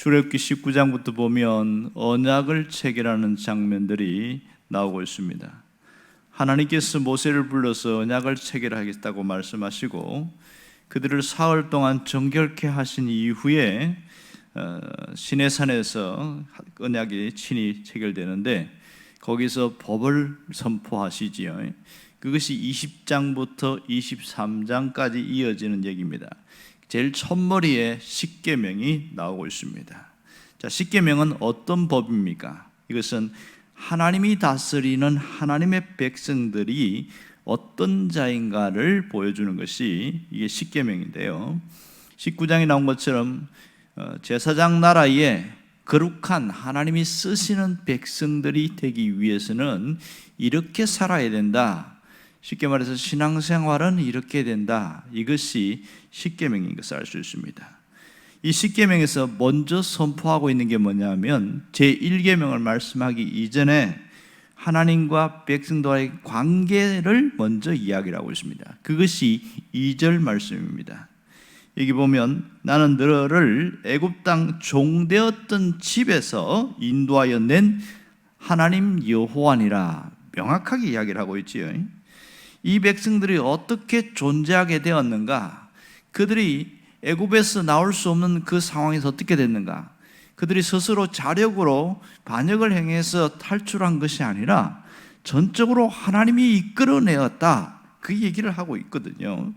출애굽기 19장부터 보면 언약을 체결하는 장면들이 나오고 있습니다. 하나님께서 모세를 불러서 언약을 체결하겠다고 말씀하시고 그들을 사흘 동안 정결케 하신 이후에 시내산에서 언약이 친히 체결되는데 거기서 법을 선포하시지요. 그것이 20장부터 23장까지 이어지는 얘기입니다. 제일 첫머리에 십계명이 나오고 있습니다. 자, 십계명은 어떤 법입니까? 이것은 하나님이 다스리는 하나님의 백성들이 어떤 자인가를 보여주는 것이 이게 십계명인데요. 19장에 나온 것처럼 제사장 나라에 거룩한 하나님이 쓰시는 백성들이 되기 위해서는 이렇게 살아야 된다. 쉽게 말해서 신앙생활은 이렇게 된다. 이것이 십계명인 것을 알 수 있습니다. 이 십계명에서 먼저 선포하고 있는 게 뭐냐면 제1계명을 말씀하기 이전에 하나님과 백성들과의 관계를 먼저 이야기를 하고 있습니다. 그것이 2절 말씀입니다. 여기 보면 나는 너를 애굽 땅 종되었던 집에서 인도하여 낸 하나님 여호와니라 명확하게 이야기를 하고 있지요. 이 백성들이 어떻게 존재하게 되었는가? 그들이 애굽에서 나올 수 없는 그 상황에서 어떻게 됐는가? 그들이 스스로 자력으로 반역을 행해서 탈출한 것이 아니라 전적으로 하나님이 이끌어내었다. 그 얘기를 하고 있거든요.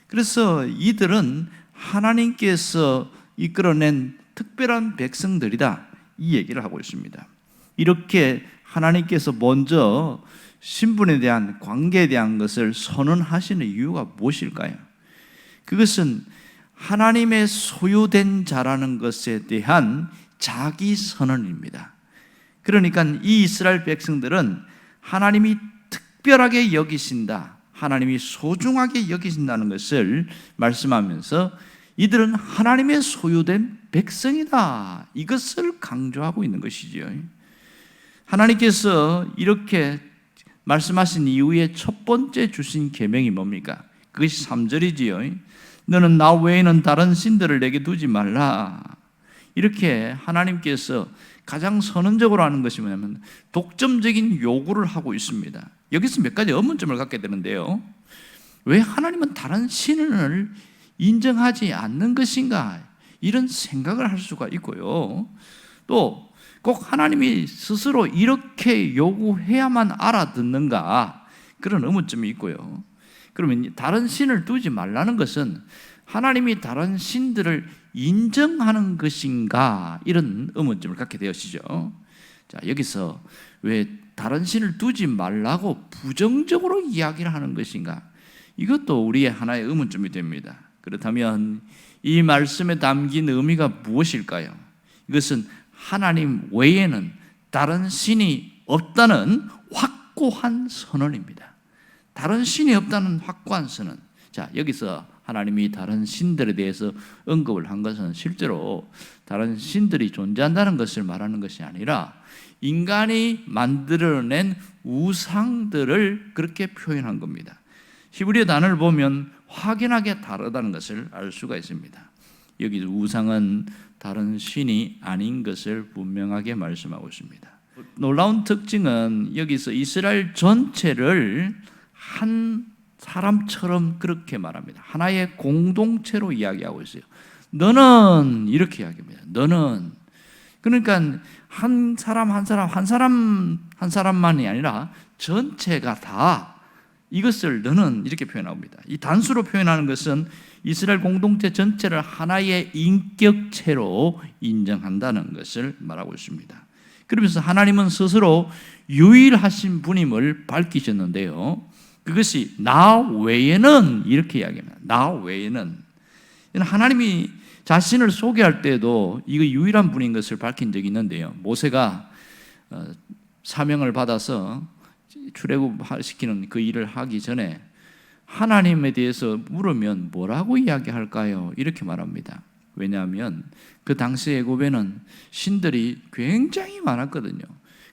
그래서 이들은 하나님께서 이끌어낸 특별한 백성들이다. 이 얘기를 하고 있습니다. 이렇게 하나님께서 먼저 신분에 대한 관계에 대한 것을 선언하시는 이유가 무엇일까요? 그것은 하나님의 소유된 자라는 것에 대한 자기 선언입니다. 그러니까 이 이스라엘 백성들은 하나님이 특별하게 여기신다, 하나님이 소중하게 여기신다는 것을 말씀하면서 이들은 하나님의 소유된 백성이다, 이것을 강조하고 있는 것이지요. 하나님께서 이렇게 말씀하신 이후에 첫 번째 주신 계명이 뭡니까? 그것이 3절이지요. 너는 나 외에는 다른 신들을 내게 두지 말라. 이렇게 하나님께서 가장 선언적으로 하는 것이 뭐냐면 독점적인 요구를 하고 있습니다. 여기서 몇 가지 의문점을 갖게 되는데요. 왜 하나님은 다른 신을 인정하지 않는 것인가? 이런 생각을 할 수가 있고요. 또 꼭 하나님이 스스로 이렇게 요구해야만 알아듣는가? 그런 의문점이 있고요. 그러면 다른 신을 두지 말라는 것은 하나님이 다른 신들을 인정하는 것인가? 이런 의문점을 갖게 되시죠. 자, 여기서 왜 다른 신을 두지 말라고 부정적으로 이야기를 하는 것인가? 이것도 우리의 하나의 의문점이 됩니다. 그렇다면 이 말씀에 담긴 의미가 무엇일까요? 이것은 하나님 외에는 다른 신이 없다는 확고한 선언입니다. 다른 신이 없다는 확고한 선언. 자, 여기서 하나님이 다른 신들에 대해서 언급을 한 것은 실제로 다른 신들이 존재한다는 것을 말하는 것이 아니라 인간이 만들어낸 우상들을 그렇게 표현한 겁니다. 히브리어 단어를 보면 확연하게 다르다는 것을 알 수가 있습니다. 여기 우상은 다른 신이 아닌 것을 분명하게 말씀하고 있습니다. 놀라운 특징은 여기서 이스라엘 전체를 한 사람처럼 그렇게 말합니다. 하나의 공동체로 이야기하고 있어요. 너는 이렇게 이야기합니다. 너는, 그러니까 한 사람만이 아니라 전체가 다 이것을 너는 이렇게 표현합니다. 이 단수로 표현하는 것은 이스라엘 공동체 전체를 하나의 인격체로 인정한다는 것을 말하고 있습니다. 그러면서 하나님은 스스로 유일하신 분임을 밝히셨는데요. 그것이 나 외에는 이렇게 이야기합니다. 나 외에는. 하나님이 자신을 소개할 때도 이거 유일한 분인 것을 밝힌 적이 있는데요. 모세가 사명을 받아서 출애굽시키는 그 일을 하기 전에 하나님에 대해서 물으면 뭐라고 이야기할까요? 이렇게 말합니다. 왜냐하면 그 당시 애굽에는 신들이 굉장히 많았거든요.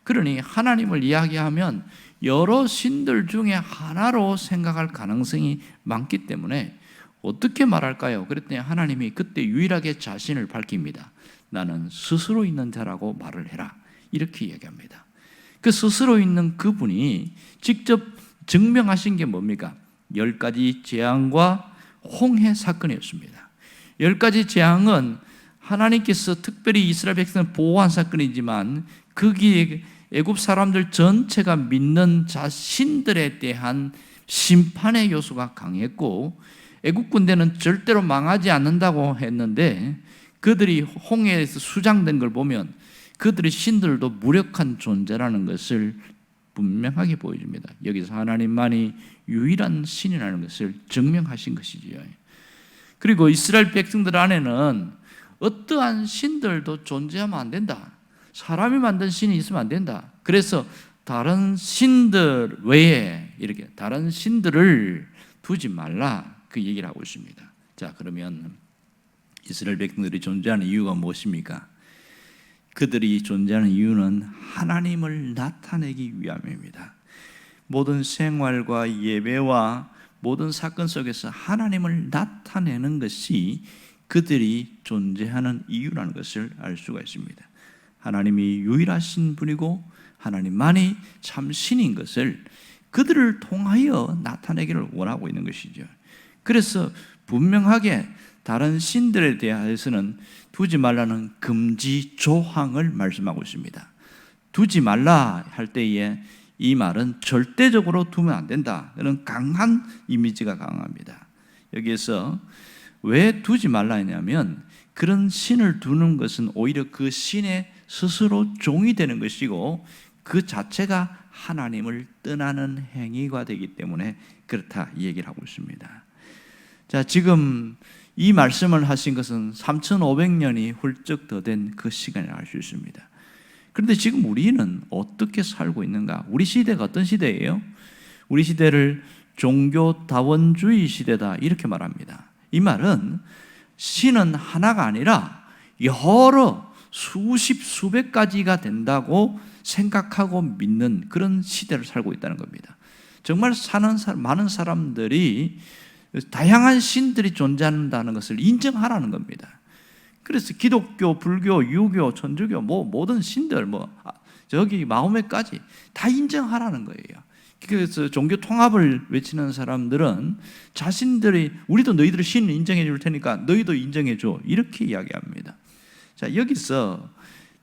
그러니 하나님을 이야기하면 여러 신들 중에 하나로 생각할 가능성이 많기 때문에 어떻게 말할까요? 그랬더니 하나님이 그때 유일하게 자신을 밝힙니다. 나는 스스로 있는 자라고 말을 해라. 이렇게 얘기합니다. 그 스스로 있는 그분이 직접 증명하신 게 뭡니까? 10가지 재앙과 홍해 사건이었습니다. 10가지 재앙은 하나님께서 특별히 이스라엘 백성을 보호한 사건이지만 거기에 애굽 사람들 전체가 믿는 자신들에 대한 심판의 요소가 강했고, 애굽 군대는 절대로 망하지 않는다고 했는데 그들이 홍해에서 수장된 걸 보면 그들의 신들도 무력한 존재라는 것을 분명하게 보여줍니다. 여기서 하나님만이 유일한 신이라는 것을 증명하신 것이지요. 그리고 이스라엘 백성들 안에는 어떠한 신들도 존재하면 안 된다. 사람이 만든 신이 있으면 안 된다. 그래서 다른 신들 외에 이렇게 다른 신들을 두지 말라, 그 얘기를 하고 있습니다. 자, 그러면 이스라엘 백성들이 존재하는 이유가 무엇입니까? 그들이 존재하는 이유는 하나님을 나타내기 위함입니다. 모든 생활과 예배와 모든 사건 속에서 하나님을 나타내는 것이 그들이 존재하는 이유라는 것을 알 수가 있습니다. 하나님이 유일하신 분이고 하나님만이 참 신인 것을 그들을 통하여 나타내기를 원하고 있는 것이죠. 그래서 분명하게 다른 신들에 대해서는 두지 말라는 금지 조항을 말씀하고 있습니다. 두지 말라 할 때에 이 말은 절대적으로 두면 안 된다. 그런 강한 이미지가 강합니다. 여기에서 왜 두지 말라 했냐면 그런 신을 두는 것은 오히려 그 신의 스스로 종이 되는 것이고 그 자체가 하나님을 떠나는 행위가 되기 때문에 그렇다, 이 얘기를 하고 있습니다. 자, 지금 이 말씀을 하신 것은 3500년이 훌쩍 더 된 그 시간을 알 수 있습니다. 그런데 지금 우리는 어떻게 살고 있는가? 우리 시대가 어떤 시대예요? 우리 시대를 종교다원주의 시대다, 이렇게 말합니다. 이 말은 신은 하나가 아니라 여러 수십 수백 가지가 된다고 생각하고 믿는 그런 시대를 살고 있다는 겁니다. 정말 많은 사람들이 다양한 신들이 존재한다는 것을 인정하라는 겁니다. 그래서 기독교, 불교, 유교, 천주교, 모든 신들, 저기 마호메까지 다 인정하라는 거예요. 그래서 종교 통합을 외치는 사람들은 자신들이 우리도 너희들의 신을 인정해 줄 테니까 너희도 인정해 줘, 이렇게 이야기합니다. 자, 여기서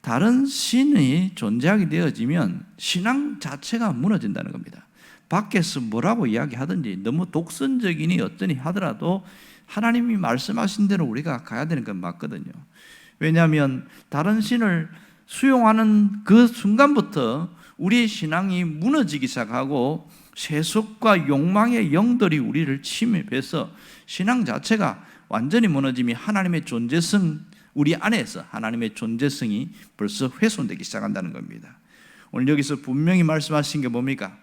다른 신이 존재하게 되어지면 신앙 자체가 무너진다는 겁니다. 밖에서 뭐라고 이야기하든지 너무 독선적이니 어떠니 하더라도 하나님이 말씀하신 대로 우리가 가야 되는 건 맞거든요. 왜냐하면 다른 신을 수용하는 그 순간부터 우리의 신앙이 무너지기 시작하고 세속과 욕망의 영들이 우리를 침입해서 신앙 자체가 완전히 무너짐이 하나님의 존재성, 우리 안에서 하나님의 존재성이 벌써 훼손되기 시작한다는 겁니다. 오늘 여기서 분명히 말씀하신 게 뭡니까?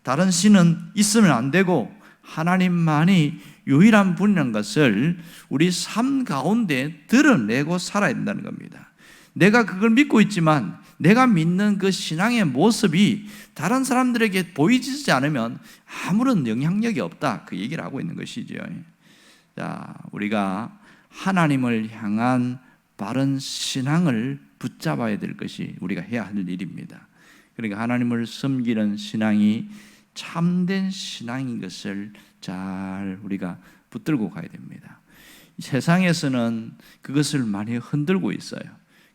다른 신은 있으면 안 되고 하나님만이 유일한 분이라는 것을 우리 삶 가운데 드러내고 살아야 된다는 겁니다. 내가 그걸 믿고 있지만 내가 믿는 그 신앙의 모습이 다른 사람들에게 보이지 않으면 아무런 영향력이 없다, 그 얘기를 하고 있는 것이죠. 자, 우리가 하나님을 향한 바른 신앙을 붙잡아야 될 것이 우리가 해야 할 일입니다. 그러니까 하나님을 섬기는 신앙이 참된 신앙인 것을 잘 우리가 붙들고 가야 됩니다. 세상에서는 그것을 많이 흔들고 있어요.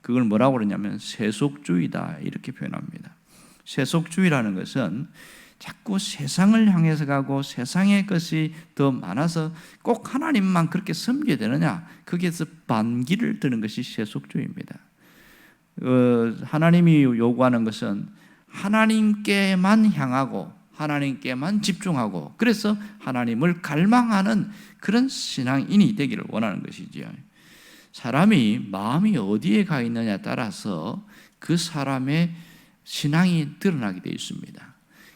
그걸 뭐라고 그러냐면 세속주의다, 이렇게 표현합니다. 세속주의라는 것은 자꾸 세상을 향해서 가고 세상의 것이 더 많아서 꼭 하나님만 그렇게 섬겨야 되느냐, 거기에서 반기를 드는 것이 세속주의입니다. 하나님이 요구하는 것은 하나님께만 향하고 하나님께만 집중하고 그래서 하나님을 갈망하는 그런 신앙인이 되기를 원하는 것이지요. 사람이 마음이 어디에 가 있느냐에 따라서 그 사람의 신앙이 드러나게 되어 있습니다.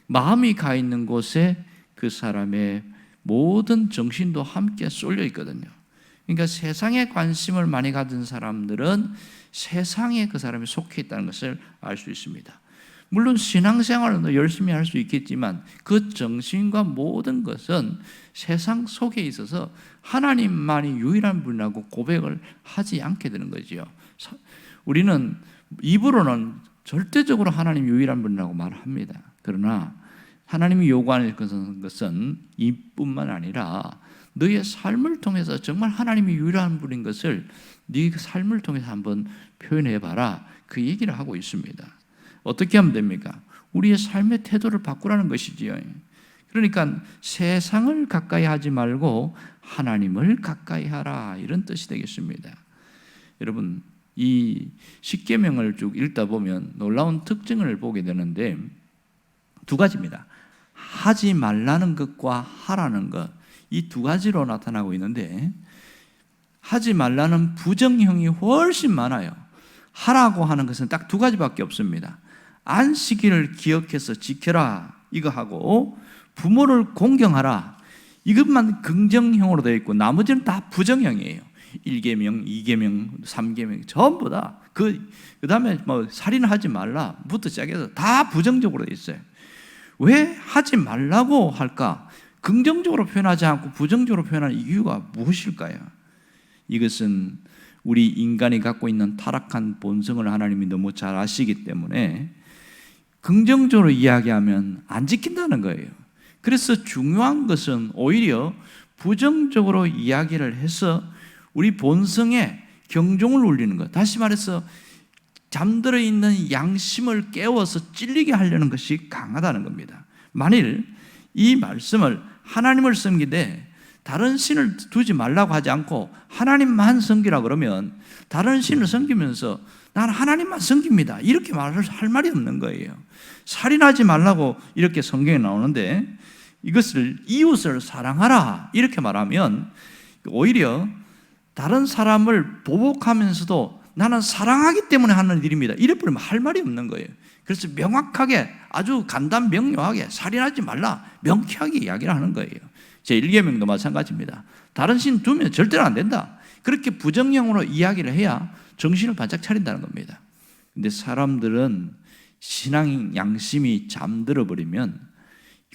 마음이 가 있는 곳에 그 사람의 모든 정신도 함께 쏠려 있거든요. 그러니까 세상에 관심을 많이 가진 사람들은 세상에 그 사람이 속해 있다는 것을 알 수 있습니다. 물론 신앙생활은 열심히 할 수 있겠지만 그 정신과 모든 것은 세상 속에 있어서 하나님만이 유일한 분이라고 고백을 하지 않게 되는 거죠. 우리는 입으로는 절대적으로 하나님 유일한 분이라고 말합니다. 그러나 하나님이 요구하는 것은 이뿐만 아니라 너의 삶을 통해서 정말 하나님이 유일한 분인 것을 네 삶을 통해서 한번 표현해봐라, 그 얘기를 하고 있습니다. 어떻게 하면 됩니까? 우리의 삶의 태도를 바꾸라는 것이지요. 그러니까 세상을 가까이 하지 말고 하나님을 가까이 하라, 이런 뜻이 되겠습니다. 여러분, 이 십계명을 쭉 읽다 보면 놀라운 특징을 보게 되는데 두 가지입니다. 하지 말라는 것과 하라는 것, 이 두 가지로 나타나고 있는데 하지 말라는 부정형이 훨씬 많아요. 하라고 하는 것은 딱 두 가지밖에 없습니다. 안식일을 기억해서 지켜라, 이거 하고 부모를 공경하라, 이것만 긍정형으로 되어 있고 나머지는 다 부정형이에요. 1계명, 2계명, 3계명 전부 다 그 다음에 뭐 살인하지 말라부터 시작해서 다 부정적으로 되어 있어요. 왜 하지 말라고 할까? 긍정적으로 표현하지 않고 부정적으로 표현하는 이유가 무엇일까요? 이것은 우리 인간이 갖고 있는 타락한 본성을 하나님이 너무 잘 아시기 때문에 긍정적으로 이야기하면 안 지킨다는 거예요. 그래서 중요한 것은 오히려 부정적으로 이야기를 해서 우리 본성에 경종을 울리는 것, 다시 말해서 잠들어 있는 양심을 깨워서 찔리게 하려는 것이 강하다는 겁니다. 만일 이 말씀을 하나님을 섬기되 다른 신을 두지 말라고 하지 않고 하나님만 섬기라 그러면 다른 신을 섬기면서 나는 하나님만 섬깁니다, 이렇게 할 말이 없는 거예요. 살인하지 말라고 이렇게 성경에 나오는데 이것을 이웃을 사랑하라 이렇게 말하면 오히려 다른 사람을 보복하면서도 나는 사랑하기 때문에 하는 일입니다, 이래 버리면 할 말이 없는 거예요. 그래서 명확하게 아주 간단 명료하게 살인하지 말라 명쾌하게 이야기를 하는 거예요. 제1계명도 마찬가지입니다. 다른 신 두면 절대로 안 된다, 그렇게 부정형으로 이야기를 해야 정신을 바짝 차린다는 겁니다. 근데 사람들은 신앙 양심이 잠들어 버리면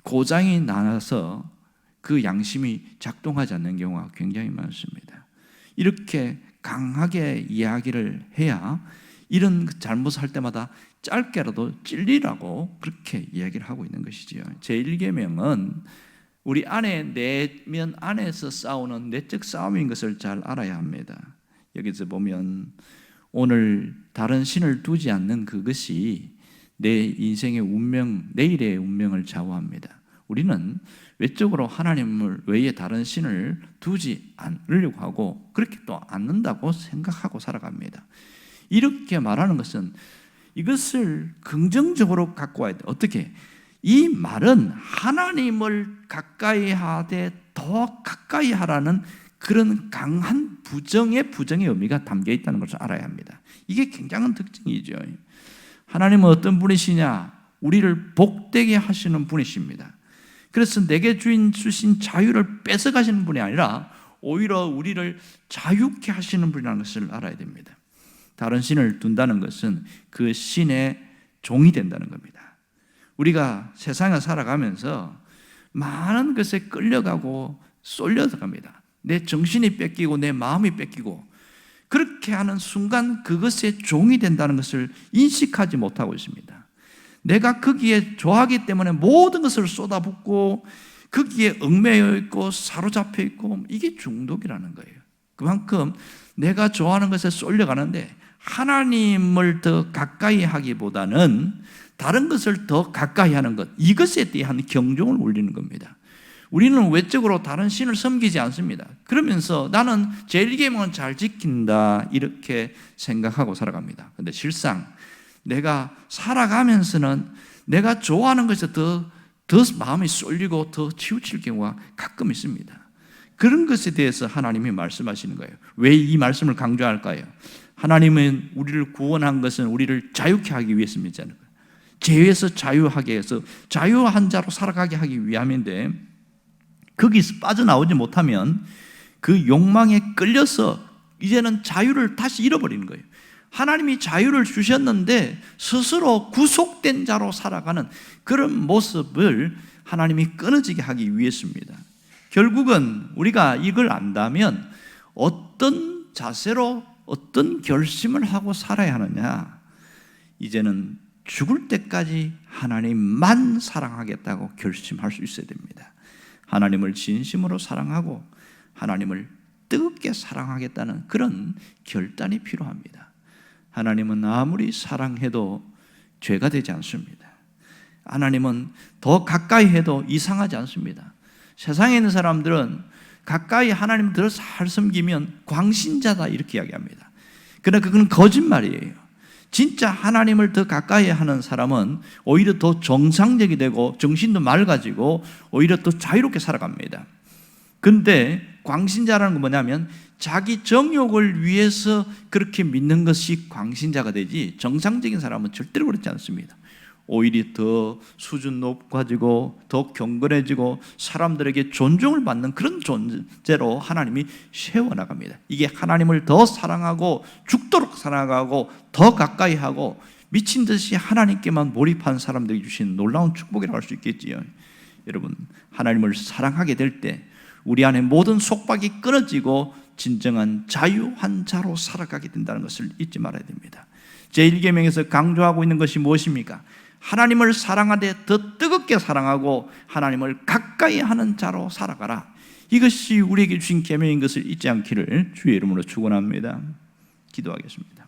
고장이 나서 그 양심이 작동하지 않는 경우가 굉장히 많습니다. 이렇게 강하게 이야기를 해야 이런 잘못을 할 때마다 짧게라도 찔리라고 그렇게 이야기를 하고 있는 것이지요. 제1계명은 우리 안에 내면 안에서 싸우는 내적 싸움인 것을 잘 알아야 합니다. 여기서 보면 오늘 다른 신을 두지 않는 그것이 내 인생의 운명, 내일의 운명을 좌우합니다. 우리는 외적으로 하나님을 외에 다른 신을 두지 않으려고 하고 그렇게 또 않는다고 생각하고 살아갑니다. 이렇게 말하는 것은 이것을 긍정적으로 갖고 와야 돼. 어떻게? 이 말은 하나님을 가까이 하되 더 가까이 하라는 그런 강한 부정의 의미가 담겨 있다는 것을 알아야 합니다. 이게 굉장한 특징이죠. 하나님은 어떤 분이시냐? 우리를 복되게 하시는 분이십니다. 그래서 내게 주신 자유를 뺏어가시는 분이 아니라 오히려 우리를 자유케 하시는 분이라는 것을 알아야 됩니다. 다른 신을 둔다는 것은 그 신의 종이 된다는 겁니다. 우리가 세상에 살아가면서 많은 것에 끌려가고 쏠려갑니다. 내 정신이 뺏기고 내 마음이 뺏기고 그렇게 하는 순간 그것의 종이 된다는 것을 인식하지 못하고 있습니다. 내가 거기에 좋아하기 때문에 모든 것을 쏟아붓고 거기에 얽매여 있고 사로잡혀 있고 이게 중독이라는 거예요. 그만큼 내가 좋아하는 것에 쏠려가는데 하나님을 더 가까이 하기보다는 다른 것을 더 가까이 하는 것, 이것에 대한 경종을 울리는 겁니다. 우리는 외적으로 다른 신을 섬기지 않습니다. 그러면서 나는 제1계명은 잘 지킨다 이렇게 생각하고 살아갑니다. 그런데 실상 내가 살아가면서는 내가 좋아하는 것에 더 마음이 쏠리고 더 치우칠 경우가 가끔 있습니다. 그런 것에 대해서 하나님이 말씀하시는 거예요. 왜 이 말씀을 강조할까요? 하나님은 우리를 구원한 것은 우리를 자유케 하기 위해서입니다. 죄에서 자유하게 해서 자유한 자로 살아가게 하기 위함인데 거기서 빠져나오지 못하면 그 욕망에 끌려서 이제는 자유를 다시 잃어버리는 거예요. 하나님이 자유를 주셨는데 스스로 구속된 자로 살아가는 그런 모습을 하나님이 끊어지게 하기 위해서입니다. 결국은 우리가 이걸 안다면 어떤 자세로 어떤 결심을 하고 살아야 하느냐, 이제는 죽을 때까지 하나님만 사랑하겠다고 결심할 수 있어야 됩니다. 하나님을 진심으로 사랑하고 하나님을 뜨겁게 사랑하겠다는 그런 결단이 필요합니다. 하나님은 아무리 사랑해도 죄가 되지 않습니다. 하나님은 더 가까이 해도 이상하지 않습니다. 세상에 있는 사람들은 가까이 하나님을 더 잘 섬기면 광신자다 이렇게 이야기합니다. 그러나 그건 거짓말이에요. 진짜 하나님을 더 가까이 하는 사람은 오히려 더 정상적이 되고 정신도 맑아지고 오히려 더 자유롭게 살아갑니다. 근데 광신자라는 건 뭐냐면 자기 정욕을 위해서 그렇게 믿는 것이 광신자가 되지, 정상적인 사람은 절대로 그렇지 않습니다. 오히려 더 수준 높아지고 더 경건해지고 사람들에게 존중을 받는 그런 존재로 하나님이 세워나갑니다. 이게 하나님을 더 사랑하고 죽도록 사랑하고 더 가까이 하고 미친 듯이 하나님께만 몰입한 사람들에게 주신 놀라운 축복이라고 할 수 있겠지요. 여러분, 하나님을 사랑하게 될 때 우리 안에 모든 속박이 끊어지고 진정한 자유한 자로 살아가게 된다는 것을 잊지 말아야 됩니다. 제1계명에서 강조하고 있는 것이 무엇입니까? 하나님을 사랑하되 더 뜨겁게 사랑하고 하나님을 가까이 하는 자로 살아가라. 이것이 우리에게 주신 계명인 것을 잊지 않기를 주의 이름으로 축원합니다. 기도하겠습니다.